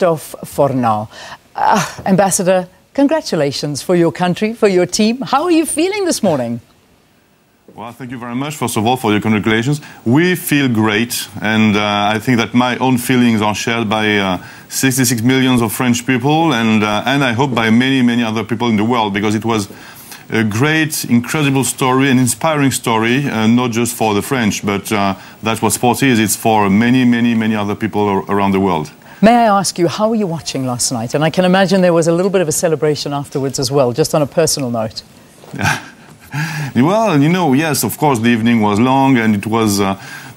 Christophe Farnaud. Ambassador, congratulations for your country, for your team. How are you feeling this morning? Well, thank you very much, first of all, for your congratulations. We feel great, and I think that my own feelings are shared by 66 million of French people, and I hope by many, many other people in the world, because it was a great, incredible story, an inspiring story, not just for the French, but that's what sport is. It's for many, many, many other people around the world. May I ask you, how were you watching last night? And I can imagine there was a little bit of a celebration afterwards as well, just on a personal note. Well, you know, yes, of course, the evening was long, and it was,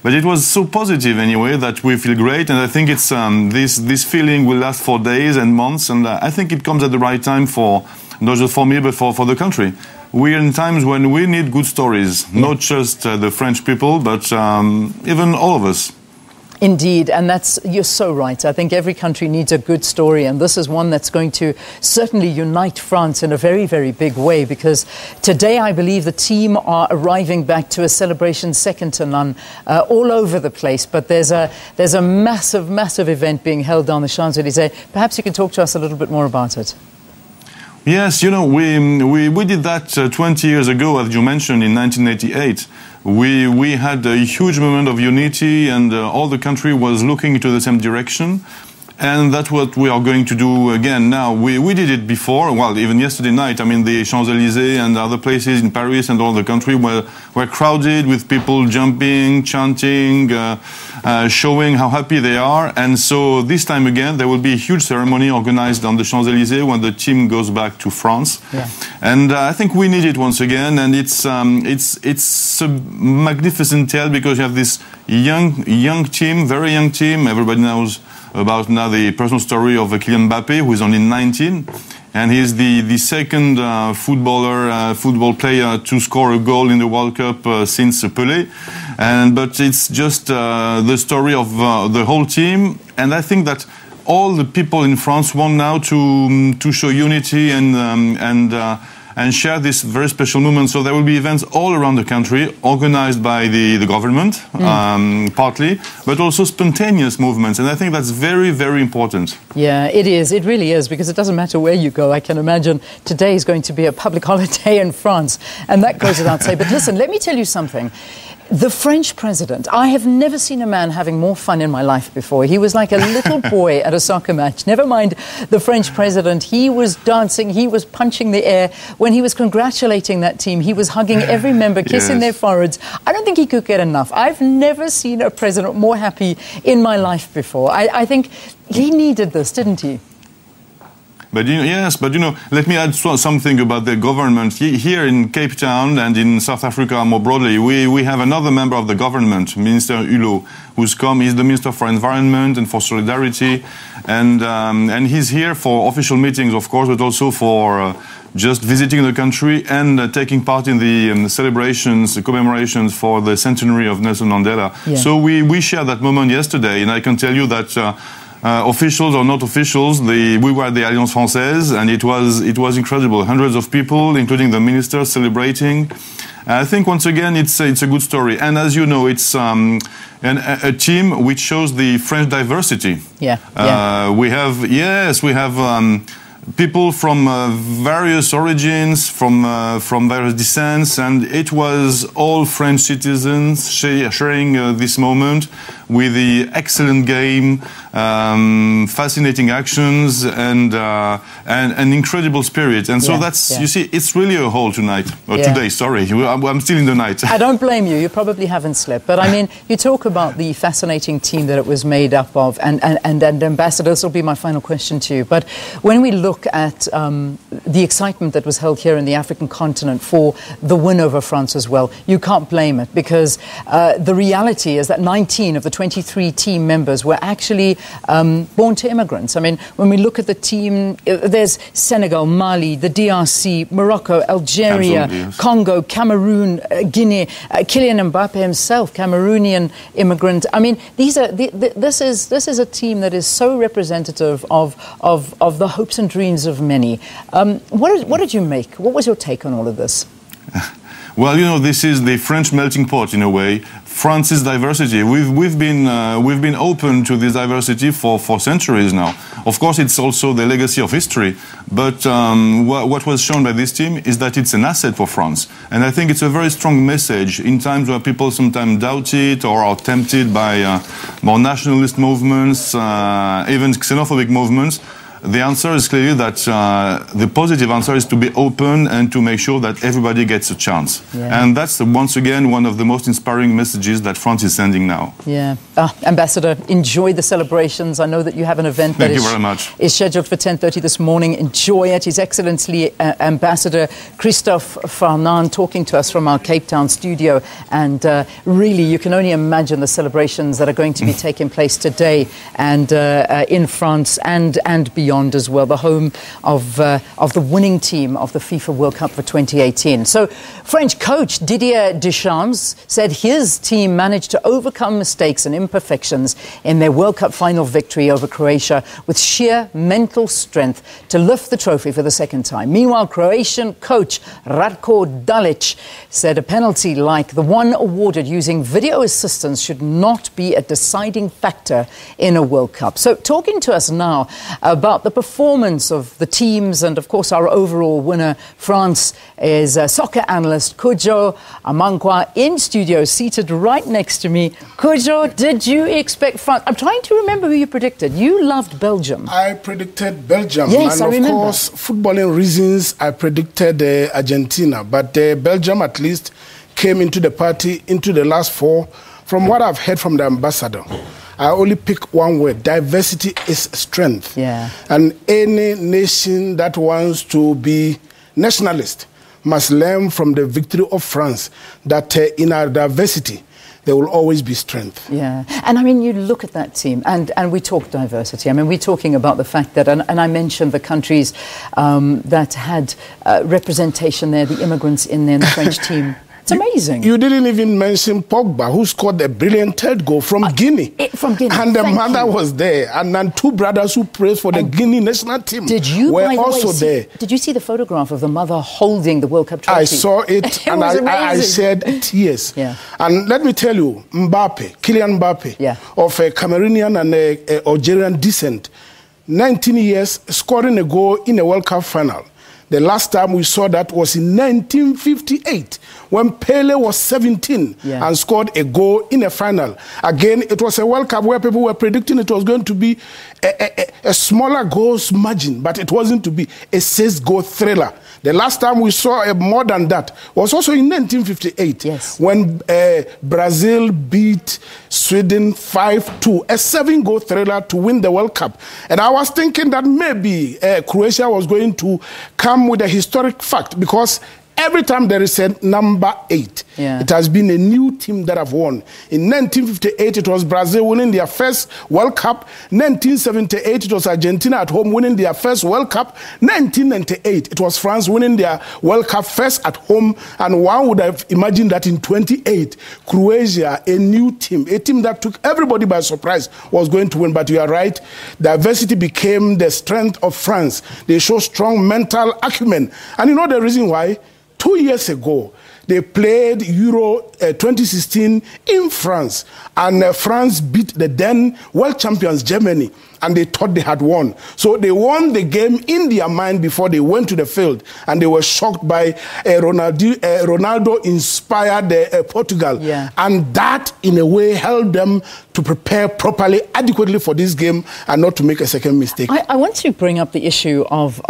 but it was so positive anyway that we feel great. And I think it's this feeling will last for days and months, and I think it comes at the right time for not just for me, but for the country. We're in times when we need good stories, not just the French people, but even all of us. Indeed, and you're so right. I think every country needs a good story, and this is one that's going to certainly unite France in a very, very big way, because today I believe the team are arriving back to a celebration second to none all over the place. But there's a massive, massive event being held down the Champs-Élysées. Perhaps you can talk to us a little bit more about it. Yes, you know, we did that 20 years ago, as you mentioned, in 1988. We had a huge moment of unity, and all the country was looking into the same direction. And that's what we are going to do again now. We did it before, well, even yesterday night. I mean, the Champs-Élysées and other places in Paris and all the country were crowded with people jumping, chanting, showing how happy they are. And so this time again, there will be a huge ceremony organized on the Champs-Élysées when the team goes back to France. Yeah. And I think we need it once again. And it's a magnificent tale, because you have this young team, very young team. Everybody knows about now the personal story of Kylian Mbappé, who is only 19, and he's the second football player to score a goal in the World Cup since Pelé. But it's just the story of the whole team, and I think that all the people in France want now to show unity and share this very special moment. So there will be events all around the country, organized by the government, partly, but also spontaneous movements. And I think that's very, very important. Yeah, it is. It really is, because it doesn't matter where you go. I can imagine today is going to be a public holiday in France, and that goes without saying. But listen, let me tell you something. The French president, I have never seen a man having more fun in my life before. He was like a little boy at a soccer match. Never mind the French president. He was dancing, he was punching the air. When he was congratulating that team, he was hugging every member, kissing their foreheads. I don't think he could get enough. I've never seen a president more happy in my life before. I think he needed this, didn't he? But yes, but let me add something about the government. Here in Cape Town and in South Africa more broadly, we have another member of the government, Minister Hulot, who's come. He's the Minister for Environment and for Solidarity, and he's here for official meetings, of course, but also for just visiting the country and taking part in the celebrations, the commemorations for the centenary of Nelson Mandela. Yeah. So we shared that moment yesterday, and I can tell you that. Officials or not officials, we were at the Alliance Française, and it was incredible. Hundreds of people, including the ministers, celebrating. I think once again it's a good story, and as you know, it's a team which shows the French diversity. Yeah. We have people from various origins, from various descents, and it was all French citizens sharing this moment with the excellent game, fascinating actions, and an incredible spirit. And so you see, it's really a whole tonight, or today, sorry. I'm still in the night. I don't blame you. You probably haven't slept. But I mean, you talk about the fascinating team that it was made up of, and Ambassador, this will be my final question to you. But when we look at the excitement that was held here in the African continent for the win over France as well, you can't blame it, because the reality is that 19 of the 23 team members were actually born to immigrants. I mean, when we look at the team, there's Senegal, Mali, the DRC, Morocco, Algeria, Congo, Cameroon, Guinea, Kylian Mbappé himself, Cameroonian immigrant. I mean, this is a team that is so representative of the hopes and dreams of many. What did you make? What was your take on all of this? Well, you know, this is the French melting pot in a way. France's diversity. We've been open to this diversity for centuries now. Of course, it's also the legacy of history. But what was shown by this team is that it's an asset for France, and I think it's a very strong message in times where people sometimes doubt it or are tempted by more nationalist movements, even xenophobic movements. The answer is clearly that the positive answer is to be open and to make sure that everybody gets a chance. Yeah. And that's, once again, one of the most inspiring messages that France is sending now. Yeah. Ambassador, enjoy the celebrations. I know that you have an event that is scheduled for 10:30 this morning. Enjoy it. His Excellency Ambassador Christophe Farnaud talking to us from our Cape Town studio. And really, you can only imagine the celebrations that are going to be taking place today and in France and beyond as well, the home of the winning team of the FIFA World Cup for 2018. So, French coach Didier Deschamps said his team managed to overcome mistakes and imperfections in their World Cup final victory over Croatia with sheer mental strength to lift the trophy for the second time. Meanwhile, Croatian coach Ratko Dalic said a penalty like the one awarded using video assistance should not be a deciding factor in a World Cup. So, talking to us now about the performance of the teams and, of course, our overall winner, France, is soccer analyst Kojo Amankwa in studio, seated right next to me. Kojo, did you expect France? I'm trying to remember who you predicted. You loved Belgium. I predicted Belgium. Yes, and I remember. Of course, footballing reasons, I predicted Argentina. But Belgium at least came into the party, into the last four. From what I've heard from the ambassador, I only pick one word: diversity is strength. Yeah. And any nation that wants to be nationalist must learn from the victory of France that in our diversity, there will always be strength. Yeah. And I mean, you look at that team and we talk diversity. I mean, we're talking about the fact that, and I mentioned the countries that had representation there, the immigrants in there, the French team. It's amazing. You didn't even mention Pogba, who scored a brilliant third goal from Guinea. From Guinea. And the mother was there. And then two brothers who played for the Guinea national team were also there. Did you see the photograph of the mother holding the World Cup trophy? I saw it, and I said tears. Yeah. And let me tell you, Kylian Mbappe, of a Cameroonian and Algerian descent, 19 years, scoring a goal in a World Cup final. The last time we saw that was in 1958, when Pele was 17 and scored a goal in a final. Again, it was a World Cup where people were predicting it was going to be a smaller goals margin, but it wasn't to be a 6-goal thriller. The last time we saw more than that was also in 1958, when Brazil beat Sweden 5-2, a 7-goal thriller to win the World Cup. And I was thinking that maybe Croatia was going to come with a historic fact, because every time there is a number 8, it has been a new team that have won. In 1958, it was Brazil winning their first World Cup. 1978, it was Argentina at home winning their first World Cup. 1998, it was France winning their World Cup first at home. And one would have imagined that in 28, Croatia, a new team, a team that took everybody by surprise, was going to win. But you are right, diversity became the strength of France. They show strong mental acumen. And you know the reason why? 2 years ago, they played Euro 2016 in France, and France beat the then world champions Germany, and they thought they had won. So they won the game in their mind before they went to the field, and they were shocked by Ronaldo-inspired Portugal. And that, in a way, helped them to prepare properly, adequately for this game and not to make a second mistake. I want to bring up the issue of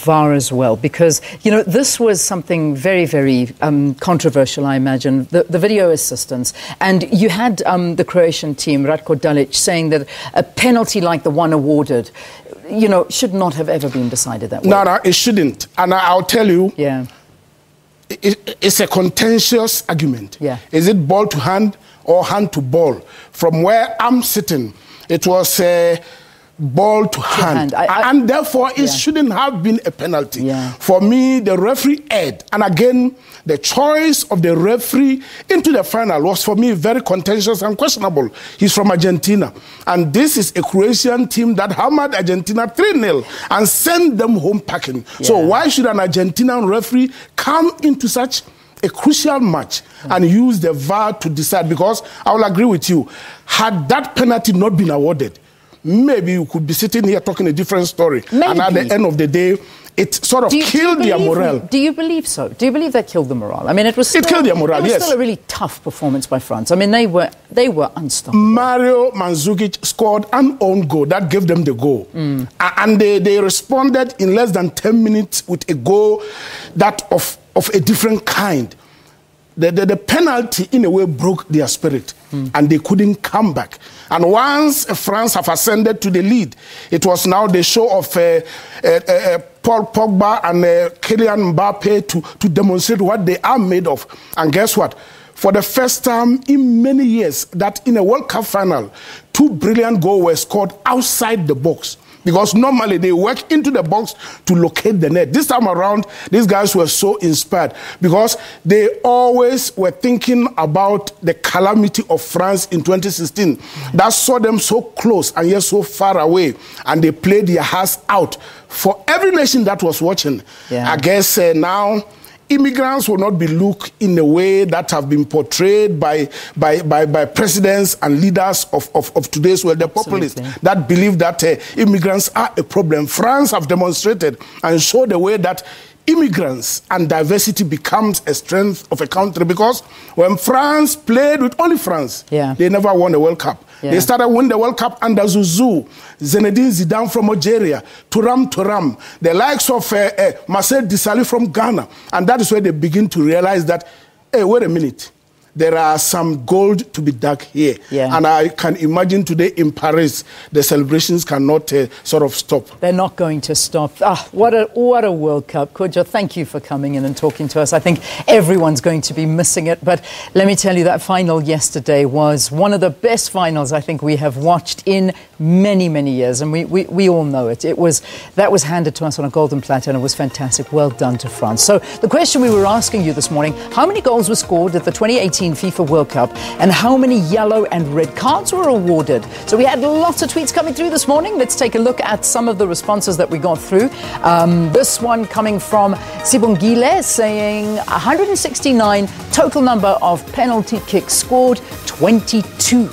VAR as well, because, you know, this was something very, very controversial, I imagine, the video assistance. And you had the Croatian team, Ratko Dalic, saying that a penalty like the one awarded, you know, should not have ever been decided that way. No, it shouldn't. And I'll tell you, it's a contentious argument. Is it ball to hand or hand to ball? From where I'm sitting, it was ball to hand. And therefore, it shouldn't have been a penalty. For me, the referee erred. And again, the choice of the referee into the final was, for me, very contentious and questionable. He's from Argentina. And this is a Croatian team that hammered Argentina 3-0 and sent them home packing. So why should an Argentinian referee come into such a crucial match and use the VAR to decide, because I will agree with you, had that penalty not been awarded, maybe you could be sitting here talking a different story. Maybe. And at the end of the day, it sort of killed their morale. Do you believe so? Do you believe that killed the morale? I mean, it killed their morale, yes. It was still a really tough performance by France. I mean, they were unstoppable. Mario Mandzukic scored an own goal that gave them the goal. And they responded in less than 10 minutes with a goal that of a different kind. The penalty, in a way, broke their spirit, and they couldn't come back. And once France have ascended to the lead, it was now the show of Paul Pogba and Kylian Mbappe to demonstrate what they are made of. And guess what? For the first time in many years, that in a World Cup final, 2 brilliant goals were scored outside the box. Because normally they work into the box to locate the net. This time around, these guys were so inspired because they always were thinking about the calamity of France in 2016. That saw them so close and yet so far away. And they played their hearts out. For every nation that was watching, I guess now immigrants will not be looked in a way that have been portrayed by presidents and leaders of today's world, the populists that believe that immigrants are a problem. France have demonstrated and showed the way that immigrants and diversity becomes a strength of a country, because when France played with only France, they never won a World Cup. They started winning the World Cup under Zizou, Zinedine Zidane from Algeria, Thuram, the likes of Marcel Desailly from Ghana. And that is where they begin to realize that, hey, wait a minute, there are some gold to be dug here. And I can imagine today in Paris, the celebrations cannot sort of stop. They're not going to stop. What a World Cup. Kojo, thank you for coming in and talking to us. I think everyone's going to be missing it. But let me tell you, that final yesterday was one of the best finals I think we have watched in many, many years. And we all know it. That was handed to us on a golden platter, and it was fantastic. Well done to France. So the question we were asking you this morning, how many goals were scored at the 2018 FIFA World Cup, and how many yellow and red cards were awarded? So we had lots of tweets coming through this morning. Let's take a look at some of the responses that we got through. This one coming from Sibongile saying 169 total number of penalty kicks scored, 22.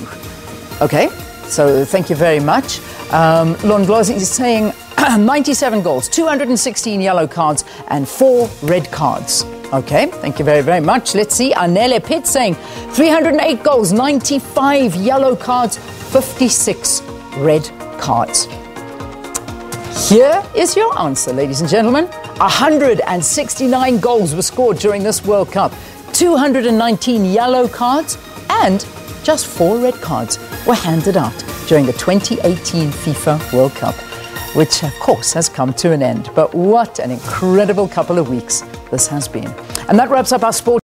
Okay, so thank you very much. Longlozi is saying 97 goals, 216 yellow cards and 4 red cards. Okay, thank you very, very much. Let's see. Anele Pitt saying 308 goals, 95 yellow cards, 56 red cards. Here is your answer, ladies and gentlemen. 169 goals were scored during this World Cup, 219 yellow cards, and just 4 red cards were handed out during the 2018 FIFA World Cup, which of course has come to an end. But what an incredible couple of weeks this has been. And that wraps up our sport.